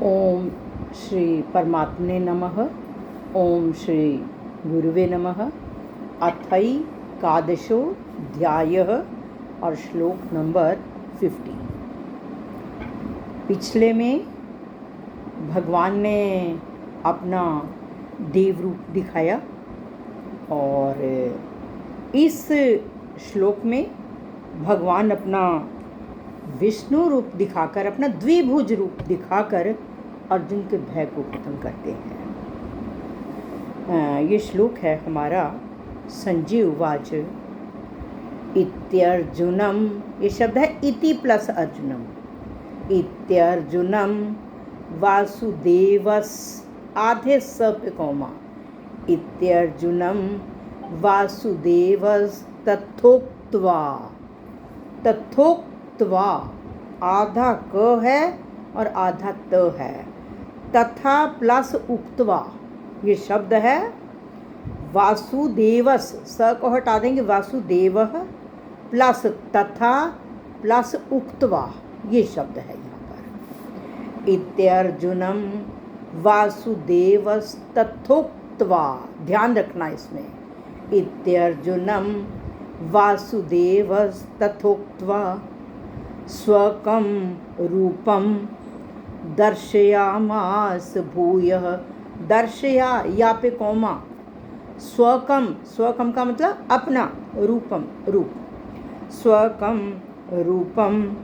ओम श्री परमात्मने नमः। ओम श्री गुरुवे नमः। अथैकादशोऽध्यायः और श्लोक नंबर 50। पिछले में भगवान ने अपना देव रूप दिखाया और इस श्लोक में भगवान अपना विष्णु रूप दिखाकर, अपना द्विभुज रूप दिखाकर अर्जुन के भय को खत्म करते हैं। ये श्लोक है हमारा संजय उवाच इत्यर्जुनम। ये शब्द है इति प्लस अर्जुनम। इत्यर्जुनम वासुदेवस आधे स पे कौमा। इत्यर्जुनम वासुदेवस तथोक्त्वा। तथोक्त्वा आधा क है और आधा त है। तथा प्लस उक्त्वा ये शब्द है वासुदेवस। स को हटा देंगे, वासुदेव प्लस तथा प्लस उक्त्वा ये शब्द है यहाँ पर। इत्यर्जुनम वासुदेवस तथोक्त्वा, ध्यान रखना इसमें। इत्यर्जुनम वासुदेवस तथोक्त्वा स्वकं रूपं दर्शयामास भूयः। दर्शया या पे कौमा। स्वकं, स्वकं का मतलब अपना, रूपम रूप। स्वकं रूपं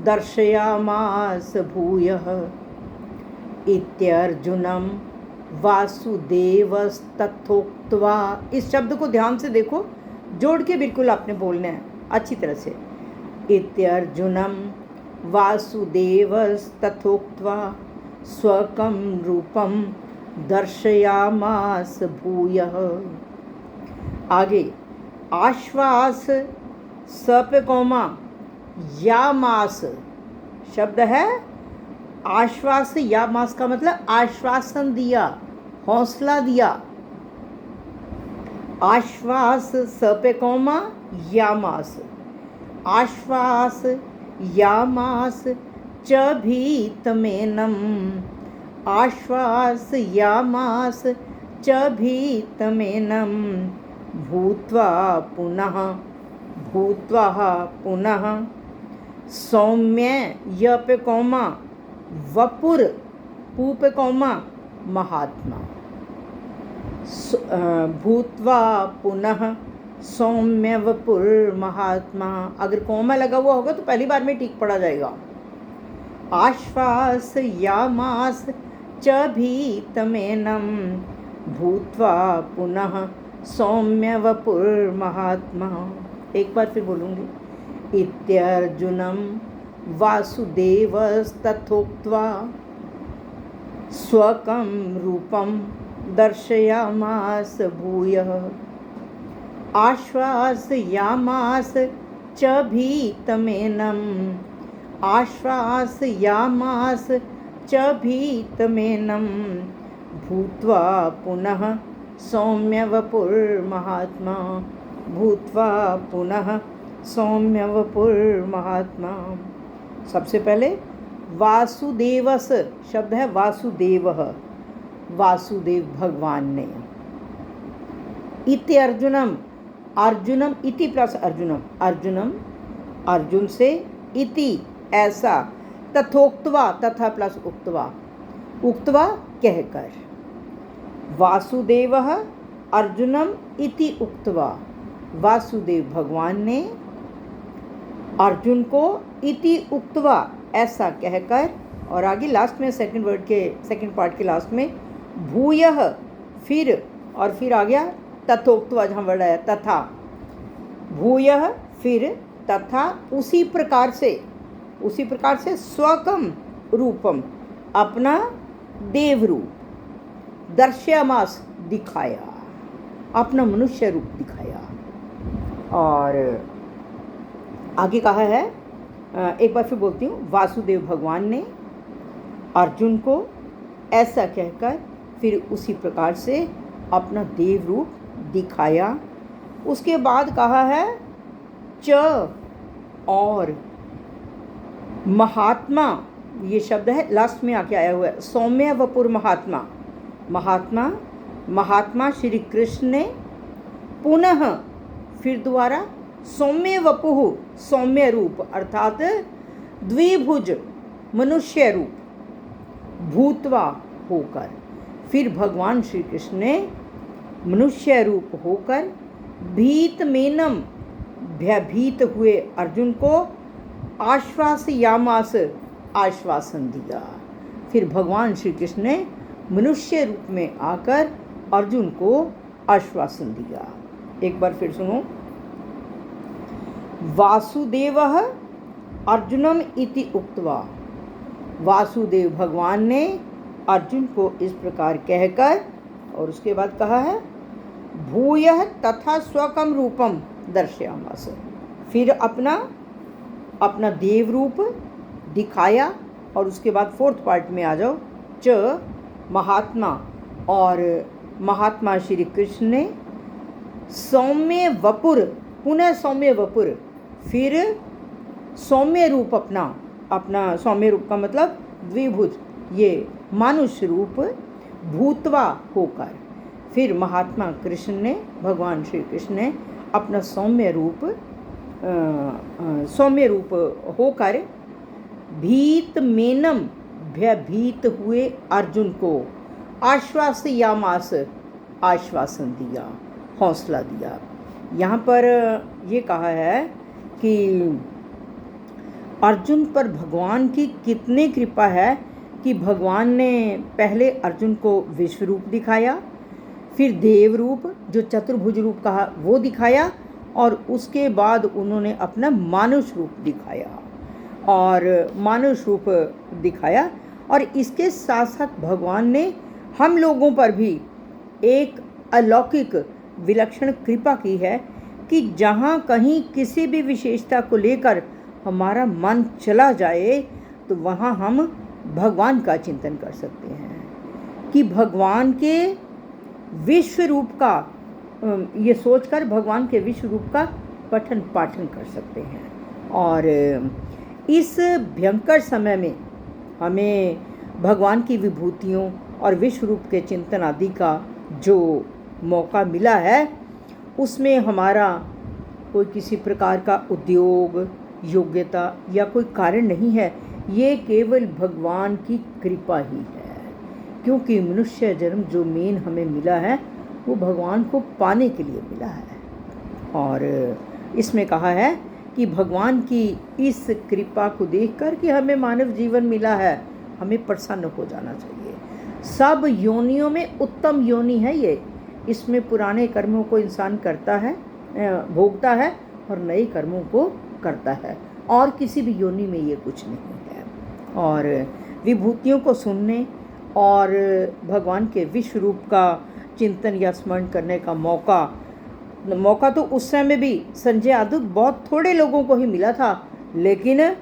दर्शयामास भूयः। इत्यर्जुनम वासुदेवस्तथोक्त्वा। इस शब्द को ध्यान से देखो, जोड़ के बिल्कुल आपने बोलना है अच्छी तरह से। इत्यर्जुनम वासुदेवस्तथोक्त्वा स्वकं रूपं दर्शयामास भूयः। आगे आश्वास स पे कौमा यामास शब्द है। आश्वास या मास का मतलब आश्वासन दिया, हौसला दिया। आश्वास स पे कौमा यामास। आश्वास यामास च भीतमेनम। आश्वास यामास च भीतमेनम भूत्वा पुनः। भूत्वा पुनः सौम्य य पे कौमा वपुर पू पे कौमा महात्मा। भूत्वा पुनः सौम्य वपुर महात्मा। अगर कौमा लगा हुआ होगा तो पहली बार में ठीक पढ़ा जाएगा। आश्वास यामास च भीतमेनम भूत्वा पुनः सौम्य वपुर महात्मा। एक बार फिर बोलूँगी। इत्यर्जुनम वासुदेवस्तथोक्त्वा स्वकं रूपं दर्शयामास भूयः। आश्वास यामास च भीतमेनम। आश्वास यामास च भीतमेनम भूत्वा पुनः सौम्य वपुर महात्मा। भूत्वा पुनः सौम्य वपुर महात्मा। सबसे पहले वासुदेवस शब्द है वासुदेवः, वासुदेव भगवान ने। इति अर्जुनम, अर्जुनम इति प्लस अर्जुनम। अर्जुनम अर्जुन से, इति ऐसा, तथोक्त्वा तथा प्लस उक्त्वा, उक्त्वा कहकर। वासुदेवः अर्जुनम इति उक्त्वा, वासुदेव भगवान ने अर्जुन को इति उक्त्वा ऐसा कहकर। और आगे लास्ट में सेकंड वर्ड के सेकंड पार्ट के लास्ट में भूयः फिर, और फिर आ गया तथोक्त्वा जहाँ वर्ड आया तथा। भूयः फिर तथा उसी प्रकार से, उसी प्रकार से स्वकं रूपम अपना देव रूप दर्शयामास दिखाया, अपना मनुष्य रूप दिखाया। और आगे कहा है, एक बार फिर बोलती हूँ। वासुदेव भगवान ने अर्जुन को ऐसा कहकर फिर उसी प्रकार से अपना देव रूप दिखाया। उसके बाद कहा है च और महात्मा ये शब्द है लास्ट में आके आया हुआ है, सौम्य वपुर महात्मा। महात्मा महात्मा श्री कृष्ण ने पुनः फिर दोबारा सौम्य वपुः सौम्य रूप अर्थात द्विभुज मनुष्य रूप भूतवा होकर, फिर भगवान श्री कृष्ण ने मनुष्य रूप होकर भीत मेनम भयभीत हुए अर्जुन को आश्वासयामास आश्वासन दिया। फिर भगवान श्री कृष्ण ने मनुष्य रूप में आकर अर्जुन को आश्वासन दिया। एक बार फिर सुनो। वासुदेवः अर्जुनम इति उक्त्वा, वासुदेव भगवान ने अर्जुन को इस प्रकार कहकर और उसके बाद कहा है भूयः तथा स्वकम रूपम दर्शयामास, फिर अपना देव रूप दिखाया। और उसके बाद फोर्थ पार्ट में आ जाओ, च महात्मा और महात्मा श्री कृष्ण ने सौम्य वपुर पुनः सौम्य वपुर, फिर सौम्य रूप अपना सौम्य रूप का मतलब द्विभुज ये मानुष रूप भूतवा होकर, फिर महात्मा कृष्ण ने भगवान श्री कृष्ण ने अपना सौम्य रूप होकर भीत मेनम भयभीत हुए अर्जुन को आश्वासयामास आश्वासन दिया, हौसला दिया। यहाँ पर ये कहा है कि अर्जुन पर भगवान की कितनी कृपा है कि भगवान ने पहले अर्जुन को विश्व रूप दिखाया, फिर देव रूप जो चतुर्भुज रूप कहा वो दिखाया, और उसके बाद उन्होंने अपना मानुष रूप दिखाया और इसके साथ साथ भगवान ने हम लोगों पर भी एक अलौकिक विलक्षण कृपा की है कि जहाँ कहीं किसी भी विशेषता को लेकर हमारा मन चला जाए तो वहाँ हम भगवान का चिंतन कर सकते हैं कि भगवान के विश्व रूप का ये सोचकर भगवान के विश्व रूप का पठन पाठन कर सकते हैं। और इस भयंकर समय में हमें भगवान की विभूतियों और विश्व रूप के चिंतन आदि का जो मौका मिला है उसमें हमारा कोई किसी प्रकार का उद्योग योग्यता या कोई कारण नहीं है, ये केवल भगवान की कृपा ही है। क्योंकि मनुष्य जन्म जो मेन हमें मिला है वो भगवान को पाने के लिए मिला है। और इसमें कहा है कि भगवान की इस कृपा को देखकर कि हमें मानव जीवन मिला है, हमें प्रसन्न हो जाना चाहिए। सब योनियों में उत्तम योनि है ये, इसमें पुराने कर्मों को इंसान करता है, भोगता है और नए कर्मों को करता है, और किसी भी योनि में ये कुछ नहीं है। और विभूतियों को सुनने और भगवान के विश्व रूप का चिंतन या स्मरण करने का मौका तो उस समय भी संजय आदि बहुत थोड़े लोगों को ही मिला था, लेकिन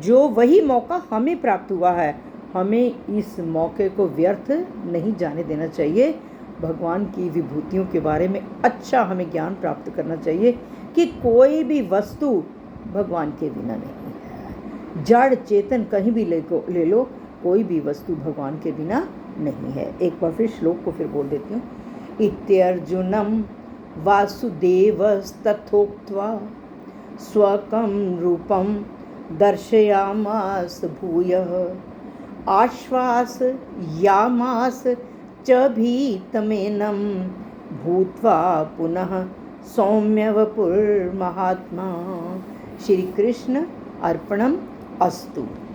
जो वही मौका हमें प्राप्त हुआ है, हमें इस मौके को व्यर्थ नहीं जाने देना चाहिए। भगवान की विभूतियों के बारे में अच्छा हमें ज्ञान प्राप्त करना चाहिए कि कोई भी वस्तु भगवान के बिना नहीं है। जड़ चेतन कहीं भी ले लो, कोई भी वस्तु भगवान के बिना नहीं है। एक बार फिर श्लोक को फिर बोल देती हूँ। इत्यर्जुनं वासुदेवस्तथोक्त्वा स्वकं रूपं दर्शयामास भूयः आश्वासयामास च भीतमेनं भूत्वा पुनः सौम्यवपुर्महात्मा। श्री कृष्ण अर्पणम अस्तु।